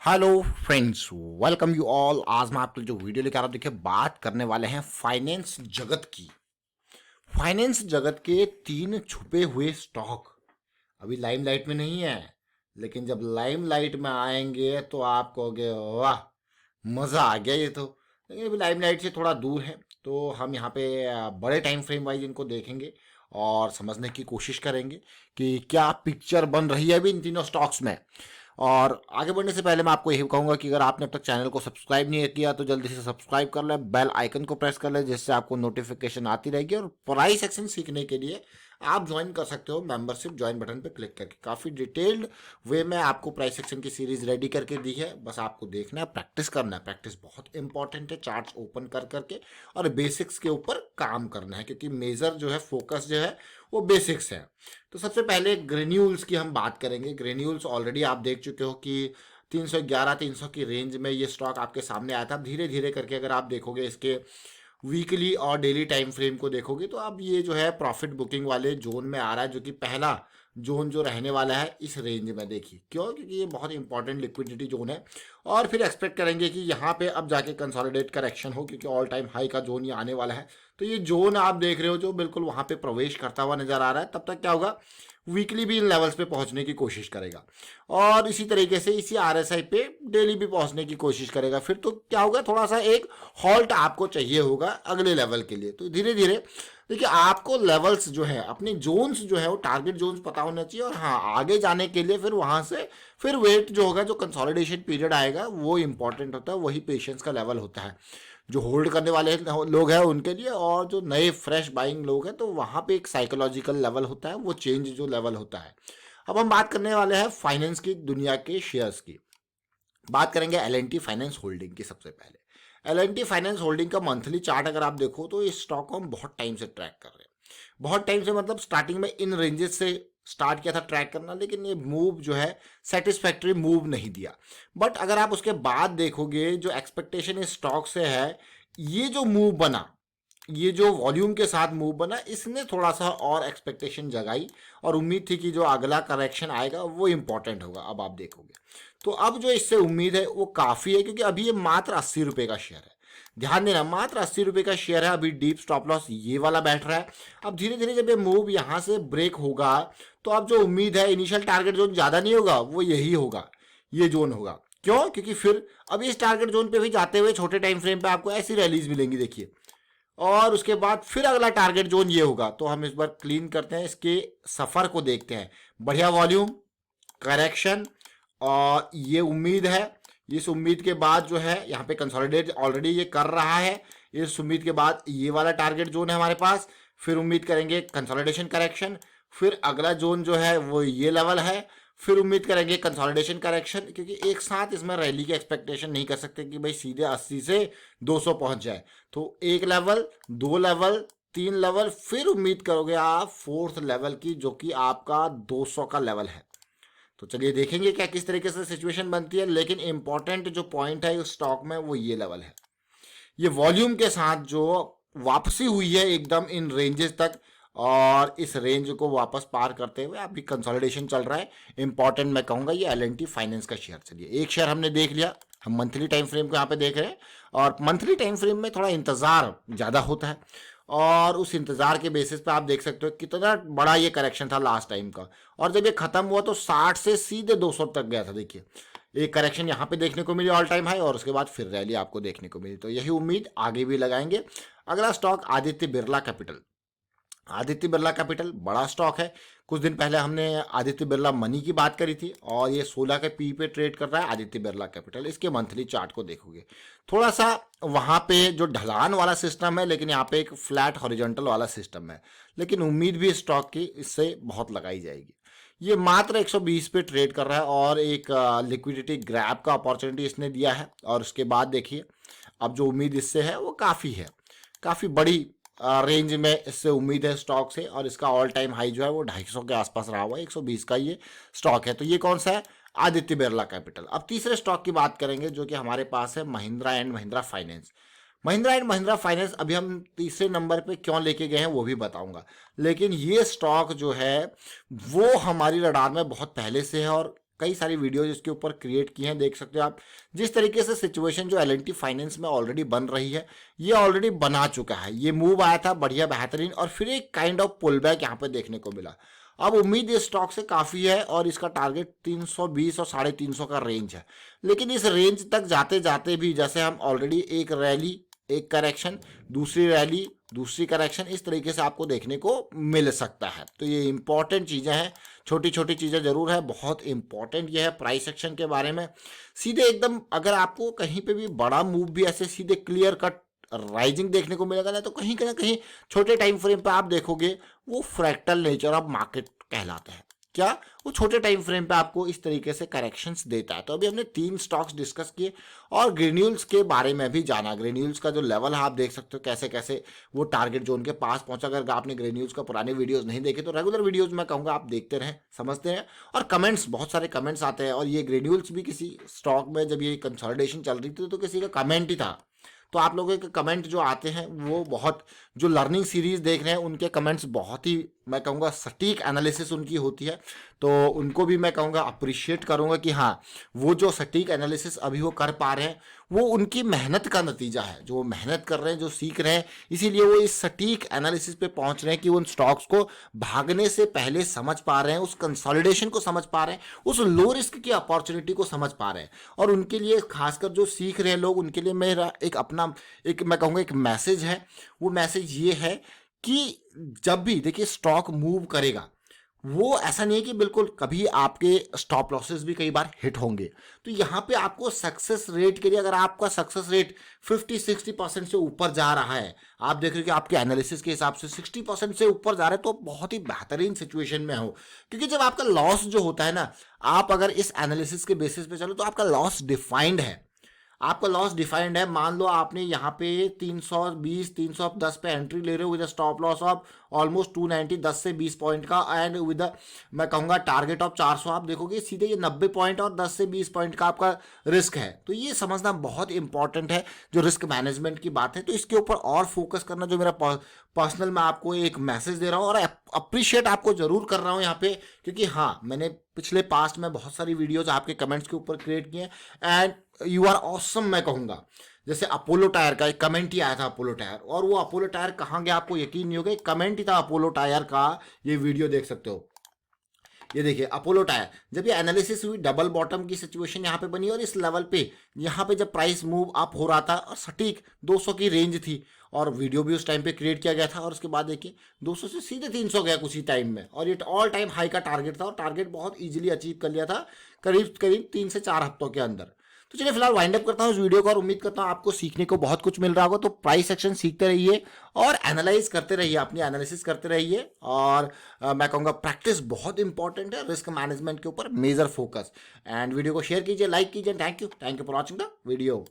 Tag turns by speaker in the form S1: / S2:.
S1: Hello friends, welcome you all. आज मैं आपके लिए जो वीडियो लेकर आ रहा हूं, देखिए बात करने वाले हैं फाइनेंस जगत की। फाइनेंस जगत के तीन छुपे हुए स्टॉक अभी लाइमलाइट में नहीं है, लेकिन जब लाइमलाइट में आएंगे तो आप कहोगे वाह, मज़ा आ गया ये तो। लेकिन अभी लाइमलाइट से थोड़ा दूर है, तो हम यहाँ पे बड़े टाइम फ्रेम वाइज इनको देखेंगे और समझने की कोशिश करेंगे कि क्या पिक्चर बन रही है अभी इन तीनों स्टॉक्स में। और आगे बढ़ने से पहले मैं आपको यही कहूंगा कि अगर आपने अब तक चैनल को सब्सक्राइब नहीं किया तो जल्दी से सब्सक्राइब कर ले, बेल आइकन को प्रेस कर ले, जिससे आपको नोटिफिकेशन आती रहेगी। और प्राइस एक्शन सीखने के लिए आप ज्वाइन कर सकते हो मेंबरशिप ज्वाइन बटन पे क्लिक करके। काफ़ी डिटेल्ड वे में आपको प्राइस एक्शन की सीरीज रेडी करके दी है, बस आपको देखना है, प्रैक्टिस करना है। प्रैक्टिस बहुत इंपॉर्टेंट है, चार्ट्स ओपन कर करके और बेसिक्स के ऊपर काम करना है, क्योंकि मेजर जो है फोकस जो है वो बेसिक्स है। तो सबसे पहले ग्रेन्यूल्स की हम बात करेंगे। ग्रेन्यूल्स ऑलरेडी आप देख चुके हो कि 311 300 की रेंज में ये स्टॉक आपके सामने आया था। धीरे धीरे करके अगर आप देखोगे इसके वीकली और डेली टाइम फ्रेम को देखोगे तो अब ये जो है प्रॉफिट बुकिंग वाले जोन में आ रहा है, जो कि पहला जोन जो रहने वाला है इस रेंज में। देखिए क्यों, क्योंकि ये बहुत इंपॉर्टेंट लिक्विडिटी जोन है। और फिर एक्सपेक्ट करेंगे कि यहाँ पे अब जाके कंसोलिडेट करेक्शन हो, क्योंकि ऑल टाइम हाई का जोन ये आने वाला है। तो ये जोन आप देख रहे हो जो बिल्कुल वहाँ पे प्रवेश करता हुआ नजर आ रहा है। तब तक क्या होगा, वीकली भी इन लेवल्स पे पहुंचने की कोशिश करेगा और इसी तरीके से इसी आरएसआई पे डेली भी पहुंचने की कोशिश करेगा। फिर तो क्या होगा, थोड़ा सा एक हॉल्ट आपको चाहिए होगा अगले लेवल के लिए। तो धीरे धीरे देखिए आपको लेवल्स जो है, अपने जोन्स जो है वो टारगेट जोन्स पता होना चाहिए। और हाँ, आगे जाने के लिए फिर वहां से फिर वेट जो होगा, जो कंसोलिडेशन पीरियड आएगा वो इंपॉर्टेंट होता है, वही पेशेंस का लेवल होता है जो होल्ड करने वाले लोग हैं उनके लिए। और जो नए फ्रेश बाइंग लोग हैं तो वहाँ पे एक साइकोलॉजिकल लेवल होता है, वो चेंज जो लेवल होता है। अब हम बात करने वाले हैं फाइनेंस की दुनिया के शेयर्स की। बात करेंगे L N T finance holding की। सबसे पहले L N T finance holding का मंथली चार्ट अगर आप देखो तो इस स्टॉक को हम बहुत टाइम से ट्रैक कर रहे हैं। बहुत टाइम से मतलब स्टार्टिंग में इन रेंजेस से स्टार्ट किया था ट्रैक करना, लेकिन ये मूव जो है सेटिस्फैक्ट्री मूव नहीं दिया। बट अगर आप उसके बाद देखोगे जो एक्सपेक्टेशन इस स्टॉक से है, ये जो मूव बना, ये जो वॉल्यूम के साथ मूव बना, इसने थोड़ा सा और एक्सपेक्टेशन जगाई और उम्मीद थी कि जो अगला करेक्शन आएगा वो इंपॉर्टेंट होगा। अब आप देखोगे तो अब जो इससे उम्मीद है वो काफ़ी है, क्योंकि अभी ये मात्र 80 रुपये का शेयर है। ध्यान देना, मात्र 80 रुपये का शेयर है। अभी डीप स्टॉप लॉस ये वाला बैठ रहा है। अब धीरे धीरे जब ये मूव यहाँ से ब्रेक होगा तो अब जो उम्मीद है, इनिशियल टारगेट जोन ज़्यादा नहीं होगा, वो यही होगा, ये जोन होगा। क्यों? क्योंकि फिर अब इस टारगेट जोन पे भी जाते हुए छोटे टाइम फ्रेम पे आपको ऐसी रैलीज मिलेंगी, देखिए। और उसके बाद फिर अगला टारगेट जोन ये होगा। तो हम इस बार क्लीन करते हैं, इसके सफर को देखते हैं। बढ़िया वॉल्यूम, करेक्शन, और ये उम्मीद है। इस उम्मीद के बाद जो है यहाँ पे कंसोलिडेट ऑलरेडी ये कर रहा है। इस उम्मीद के बाद ये वाला टारगेट जोन है हमारे पास। फिर उम्मीद करेंगे कंसोलिडेशन करेक्शन। फिर अगला जोन जो है वो ये लेवल है। फिर उम्मीद करेंगे कंसोलिडेशन करेक्शन, क्योंकि एक साथ इसमें रैली की एक्सपेक्टेशन नहीं कर सकते कि भाई सीधे 80 से 200 पहुंच जाए। तो एक लेवल, दो लेवल, तीन लेवल, फिर उम्मीद करोगे आप फोर्थ लेवल की, जो कि आपका 200 का लेवल है। तो चलिए देखेंगे क्या किस तरीके से सिचुएशन बनती है। लेकिन इंपॉर्टेंट जो पॉइंट है इस स्टॉक में वो ये लेवल है। ये वॉल्यूम के साथ जो वापसी हुई है एकदम इन रेंजेस तक, और इस रेंज को वापस पार करते हुए अभी कंसोलिडेशन चल रहा है। इंपॉर्टेंट मैं कहूंगा ये एल एन टी फाइनेंस का शेयर। चलिए एक शेयर हमने देख लिया, हम मंथली टाइम फ्रेम को यहाँ पे देख रहे हैं। और मंथली टाइम फ्रेम में थोड़ा इंतजार ज़्यादा होता है, और उस इंतजार के बेसिस पे आप देख सकते हो कितना बड़ा ये करेक्शन था लास्ट टाइम का। और जब ये खत्म हुआ तो 60 से सीधे 200 तक गया था। देखिए एक करेक्शन यहाँ पे देखने को मिली ऑल टाइम हाई, और उसके बाद फिर रैली आपको देखने को मिली। तो यही उम्मीद आगे भी लगाएंगे। अगला stock Aditya Birla capital. Aditya Birla capital बड़ा स्टॉक है। कुछ दिन पहले हमने आदित्य बिरला मनी की बात करी थी, और ये 16 के पी पे ट्रेड कर रहा है आदित्य बिरला कैपिटल। इसके मंथली चार्ट को देखोगे थोड़ा सा वहाँ पे जो ढलान वाला सिस्टम है, लेकिन यहाँ पे एक फ्लैट हॉरिजॉन्टल वाला सिस्टम है। लेकिन उम्मीद भी स्टॉक की इससे बहुत लगाई जाएगी। ये मात्र 120 पे ट्रेड कर रहा है, और एक लिक्विडिटी ग्रैब का अपॉर्चुनिटी इसने दिया है। और उसके बाद देखिए अब जो उम्मीद इससे है वो काफ़ी है, काफ़ी बड़ी रेंज में इससे उम्मीद है स्टॉक से। और इसका ऑल टाइम हाई जो है वो 250 के आसपास रहा हुआ है। 120 का ये स्टॉक है। तो ये कौन सा है? आदित्य बिरला कैपिटल। अब तीसरे स्टॉक की बात करेंगे जो कि हमारे पास है Mahindra and Mahindra finance. Mahindra and Mahindra finance अभी हम तीसरे नंबर पे क्यों लेके गए हैं वो भी बताऊंगा। लेकिन ये स्टॉक जो है वो हमारी रडार में बहुत पहले से है, और कई सारी वीडियोज इसके ऊपर क्रिएट की हैं, देख सकते हो आप। जिस तरीके से सिचुएशन जो L&T फाइनेंस में ऑलरेडी बन रही है, ये ऑलरेडी बना चुका है। ये मूव आया था बढ़िया बेहतरीन, और फिर एक काइंड ऑफ पुल बैक यहाँ पे देखने को मिला। अब उम्मीद इस स्टॉक से काफ़ी है, और इसका टारगेट 320 और 350 का रेंज है। लेकिन इस रेंज तक जाते जाते भी जैसे हम ऑलरेडी एक रैली, एक करेक्शन, दूसरी रैली, दूसरी करेक्शन, इस तरीके से आपको देखने को मिल सकता है। तो ये इंपॉर्टेंट चीज़ें हैं, छोटी छोटी चीज़ें जरूर है, बहुत इंपॉर्टेंट ये है प्राइस एक्शन के बारे में। सीधे एकदम अगर आपको कहीं पे भी बड़ा मूव भी ऐसे सीधे क्लियर कट राइजिंग देखने को मिलेगा ना, तो कहीं ना कहीं छोटे टाइम फ्रेम पे आप देखोगे वो फ्रैक्टल नेचर ऑफ मार्केट कहलाता है। क्या वो छोटे टाइम फ्रेम पे आपको इस तरीके से करेक्शंस देता है। तो अभी हमने 3 स्टॉक्स डिस्कस किए और ग्रेन्यूल्स के बारे में भी जाना। ग्रेन्यूल्स का जो लेवल है आप देख सकते हो कैसे कैसे वो टारगेट जोन के पास पहुंचा। अगर आपने ग्रेन्यूल्स का पुराने वीडियोस नहीं देखे तो रेगुलर वीडियोस मैं कहूँगा आप देखते रहें, समझते हैं। और कमेंट्स, बहुत सारे कमेंट्स आते हैं, और ये ग्रेन्यूल्स भी किसी स्टॉक में जब ये कंसोलिडेशन चल रही थी तो किसी का कमेंट ही था। तो आप लोगों के कमेंट जो आते हैं वो बहुत, जो लर्निंग सीरीज देख रहे हैं उनके कमेंट्स बहुत ही मैं कहूँगा सटीक एनालिसिस उनकी होती है। तो उनको भी मैं कहूँगा अप्रिशिएट करूँगा कि हाँ, वो जो सटीक एनालिसिस अभी वो कर पा रहे हैं वो उनकी मेहनत का नतीजा है। जो वो मेहनत कर रहे हैं, जो सीख रहे हैं, इसीलिए वो इस सटीक एनालिसिस पे पहुंच रहे हैं कि उन स्टॉक्स को भागने से पहले समझ पा रहे हैं, उस कंसोलिडेशन को समझ पा रहे हैं, उस लो रिस्क की अपॉर्चुनिटी को समझ पा रहे हैं। और उनके लिए खासकर जो सीख रहे हैं लोग, उनके लिए मेरा एक अपना एक मैं कहूँगा एक मैसेज है। वो मैसेज ये है कि जब भी देखिए स्टॉक मूव करेगा, वो ऐसा नहीं है कि बिल्कुल, कभी आपके स्टॉप लॉसेस भी कई बार हिट होंगे। तो यहाँ पे आपको सक्सेस रेट के लिए, अगर आपका सक्सेस रेट 50-60% से ऊपर जा रहा है, आप देख रहे हो कि आपके एनालिसिस के हिसाब से 60% से ऊपर जा रहे हैं, तो बहुत ही बेहतरीन सिचुएशन में हो। क्योंकि जब आपका लॉस जो होता है ना, आप अगर इस एनालिसिस के बेसिस पे चलो तो आपका लॉस डिफाइंड है। आपका लॉस डिफाइंड है। मान लो आपने यहाँ पे 320 310 पे एंट्री ले रहे हो with stop loss of almost 290, 10 से 20 पॉइंट का, एंड विद मैं कहूँगा टारगेट ऑफ 400, आप देखोगे सीधे ये 90 पॉइंट और 10 से 20 पॉइंट का आपका रिस्क है। तो ये समझना बहुत इंपॉर्टेंट है जो रिस्क मैनेजमेंट की बात है। तो इसके ऊपर और फोकस करना, जो मेरा पर्सनल मैं आपको एक मैसेज दे रहा हूँ, और अप्रिशिएट आपको जरूर कर रहा हूँ यहाँ पे, क्योंकि हाँ, मैंने पिछले पास्ट में बहुत सारी वीडियोज आपके कमेंट्स के ऊपर क्रिएट किए एंड यू आर ऑसम मैं कहूँगा। जैसे अपोलो टायर का एक कमेंट ही आया था, अपोलो टायर, और वो अपोलो टायर कहाँ गया आपको यकीन नहीं होगा, एक कमेंट ही था अपोलो टायर का। ये वीडियो देख सकते हो, ये देखिए अपोलो टायर। जब ये एनालिसिस हुई, डबल बॉटम की सिचुएशन यहाँ पे बनी, और इस लेवल पे यहाँ पे जब प्राइस मूव अप हो रहा था, और सटीक 200 की रेंज थी, और वीडियो भी उस टाइम पे क्रिएट किया गया था, और उसके बाद देखिए 200 से सीधे 300 गया कुछ ही टाइम में, और ये ऑल टाइम हाई का टारगेट था, और टारगेट बहुत इजीली अचीव कर लिया था करीब करीब 3 से 4 हफ्तों के अंदर। तो चलिए फिलहाल वाइंड अप करता हूँ इस वीडियो को, और उम्मीद करता हूँ आपको सीखने को बहुत कुछ मिल रहा होगा। तो प्राइस एक्शन सीखते रहिए और एनालाइज करते रहिए, अपनी एनालिसिस करते रहिए, और मैं कहूँगा प्रैक्टिस बहुत इंपॉर्टेंट है, रिस्क मैनेजमेंट के ऊपर मेजर फोकस। एंड वीडियो को शेयर कीजिए, लाइक कीजिए। Thank you for watching the video.